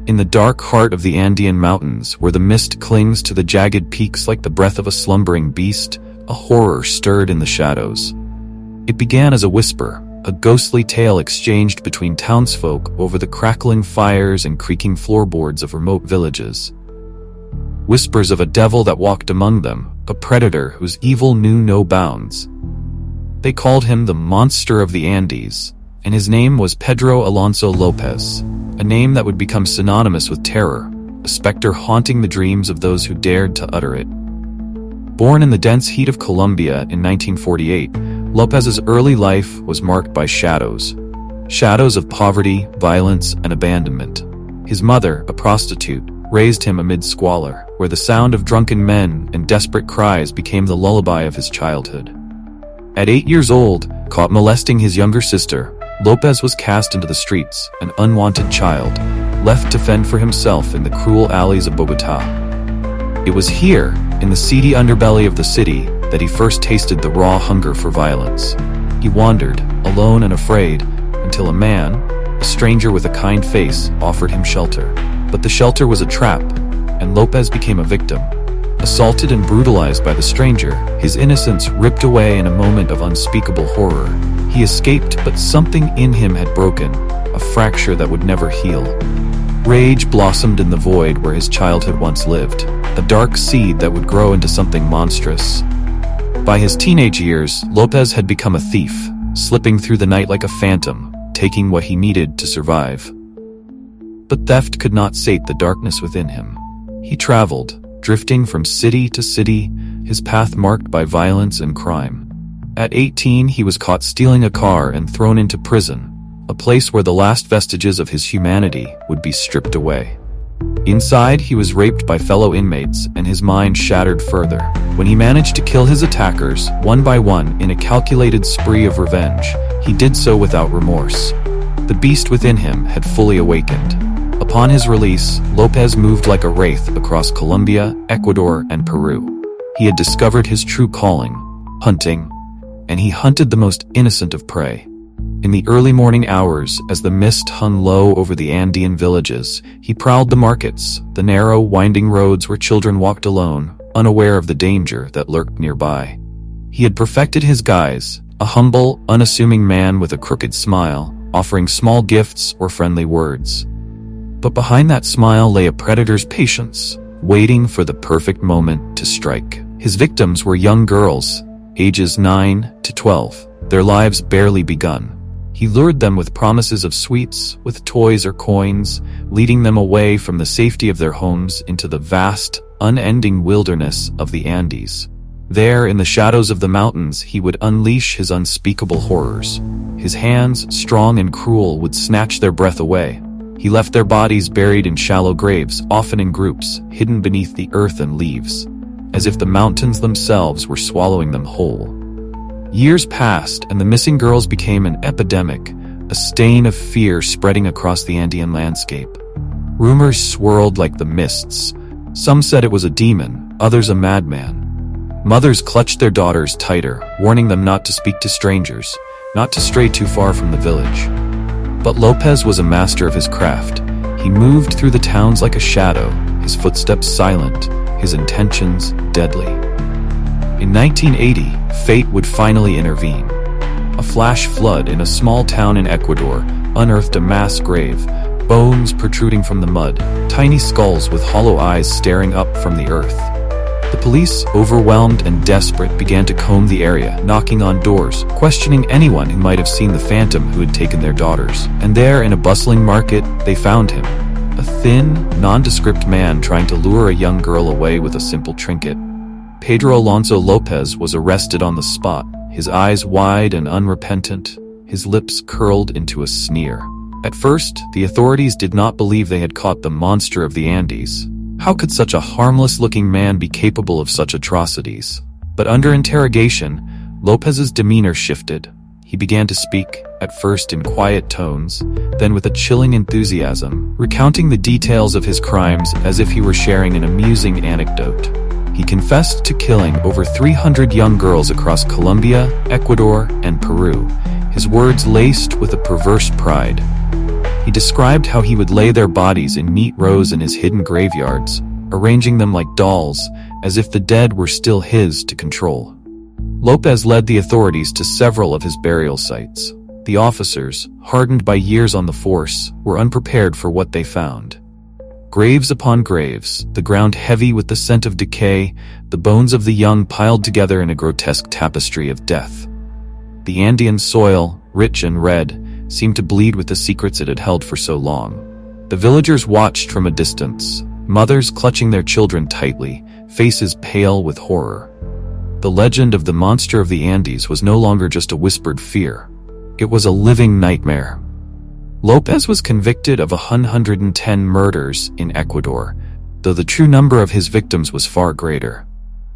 In the dark heart of the Andean mountains, where the mist clings to the jagged peaks like the breath of a slumbering beast, a horror stirred in the shadows. It began as a whisper, a ghostly tale exchanged between townsfolk over the crackling fires and creaking floorboards of remote villages. Whispers of a devil that walked among them, a predator whose evil knew no bounds. They called him the Monster of the Andes, and his name was Pedro Alonso Lopez, a name that would become synonymous with terror, a specter haunting the dreams of those who dared to utter it. Born in the dense heat of Colombia in 1948, Lopez's early life was marked by shadows. Shadows of poverty, violence, and abandonment. His mother, a prostitute, raised him amid squalor, where the sound of drunken men and desperate cries became the lullaby of his childhood. At 8 years old, caught molesting his younger sister, Lopez was cast into the streets, an unwanted child, left to fend for himself in the cruel alleys of Bogotá. It was here, in the seedy underbelly of the city, that he first tasted the raw hunger for violence. He wandered, alone and afraid, until a man, a stranger with a kind face, offered him shelter. But the shelter was a trap, and Lopez became a victim. Assaulted and brutalized by the stranger, his innocence ripped away in a moment of unspeakable horror. He escaped, but something in him had broken, a fracture that would never heal. Rage blossomed in the void where his childhood once lived, a dark seed that would grow into something monstrous. By his teenage years, Lopez had become a thief, slipping through the night like a phantom, taking what he needed to survive. But theft could not sate the darkness within him. He traveled, drifting from city to city, his path marked by violence and crime. At 18, he was caught stealing a car and thrown into prison, a place where the last vestiges of his humanity would be stripped away. Inside, he was raped by fellow inmates, and his mind shattered further. When he managed to kill his attackers, one by one, in a calculated spree of revenge, he did so without remorse. The beast within him had fully awakened. Upon his release, Lopez moved like a wraith across Colombia, Ecuador, and Peru. He had discovered his true calling, hunting, and he hunted the most innocent of prey. In the early morning hours, as the mist hung low over the Andean villages, he prowled the markets, the narrow, winding roads where children walked alone, unaware of the danger that lurked nearby. He had perfected his guise, a humble, unassuming man with a crooked smile, offering small gifts or friendly words. But behind that smile lay a predator's patience, waiting for the perfect moment to strike. His victims were young girls, ages 9 to 12, their lives barely begun. He lured them with promises of sweets, with toys or coins, leading them away from the safety of their homes into the vast, unending wilderness of the Andes. There, in the shadows of the mountains, he would unleash his unspeakable horrors. His hands, strong and cruel, would snatch their breath away. He left their bodies buried in shallow graves, often in groups, hidden beneath the earth and leaves, as if the mountains themselves were swallowing them whole. Years passed, and the missing girls became an epidemic, a stain of fear spreading across the Andean landscape. Rumors swirled like the mists. Some said it was a demon, others a madman. Mothers clutched their daughters tighter, warning them not to speak to strangers, not to stray too far from the village. But Lopez was a master of his craft. He moved through the towns like a shadow, his footsteps silent, his intentions deadly. In 1980, fate would finally intervene. A flash flood in a small town in Ecuador unearthed a mass grave, bones protruding from the mud, tiny skulls with hollow eyes staring up from the earth. The police, overwhelmed and desperate, began to comb the area, knocking on doors, questioning anyone who might have seen the phantom who had taken their daughters. And there, in a bustling market, they found him. A thin, nondescript man trying to lure a young girl away with a simple trinket. Pedro Alonso Lopez was arrested on the spot, his eyes wide and unrepentant, his lips curled into a sneer. At first, the authorities did not believe they had caught the monster of the Andes. How could such a harmless-looking man be capable of such atrocities? But under interrogation, Lopez's demeanor shifted. He began to speak, at first in quiet tones, then with a chilling enthusiasm, recounting the details of his crimes as if he were sharing an amusing anecdote. He confessed to killing over 300 young girls across Colombia, Ecuador, and Peru, his words laced with a perverse pride. He described how he would lay their bodies in neat rows in his hidden graveyards, arranging them like dolls, as if the dead were still his to control. Lopez led the authorities to several of his burial sites. The officers, hardened by years on the force, were unprepared for what they found. Graves upon graves, the ground heavy with the scent of decay, the bones of the young piled together in a grotesque tapestry of death. The Andean soil, rich and red, seemed to bleed with the secrets it had held for so long. The villagers watched from a distance, mothers clutching their children tightly, faces pale with horror. The legend of the monster of the Andes was no longer just a whispered fear. It was a living nightmare. Lopez was convicted of 110 murders in Ecuador, though the true number of his victims was far greater.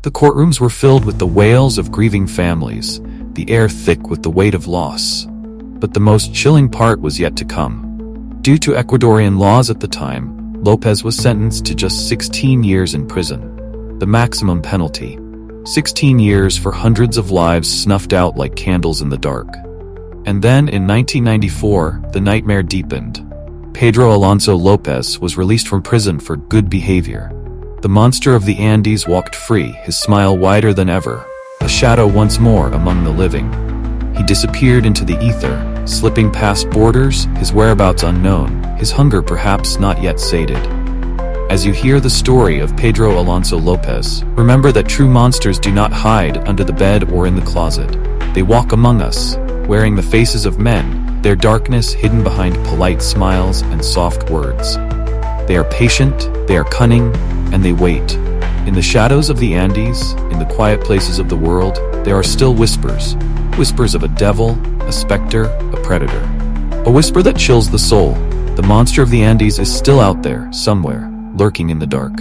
The courtrooms were filled with the wails of grieving families, the air thick with the weight of loss. But the most chilling part was yet to come. Due to Ecuadorian laws at the time, Lopez was sentenced to just 16 years in prison, the maximum penalty. 16 years for hundreds of lives snuffed out like candles in the dark. And then, in 1994, the nightmare deepened. Pedro Alonso Lopez was released from prison for good behavior. The monster of the Andes walked free, his smile wider than ever, a shadow once more among the living. He disappeared into the ether, slipping past borders, his whereabouts unknown, his hunger perhaps not yet sated. As you hear the story of Pedro Alonso Lopez, remember that true monsters do not hide under the bed or in the closet. They walk among us, wearing the faces of men, their darkness hidden behind polite smiles and soft words. They are patient, they are cunning, and they wait. In the shadows of the Andes, in the quiet places of the world, there are still whispers. Whispers of a devil, a specter, a predator. A whisper that chills the soul. The monster of the Andes is still out there, somewhere, lurking in the dark.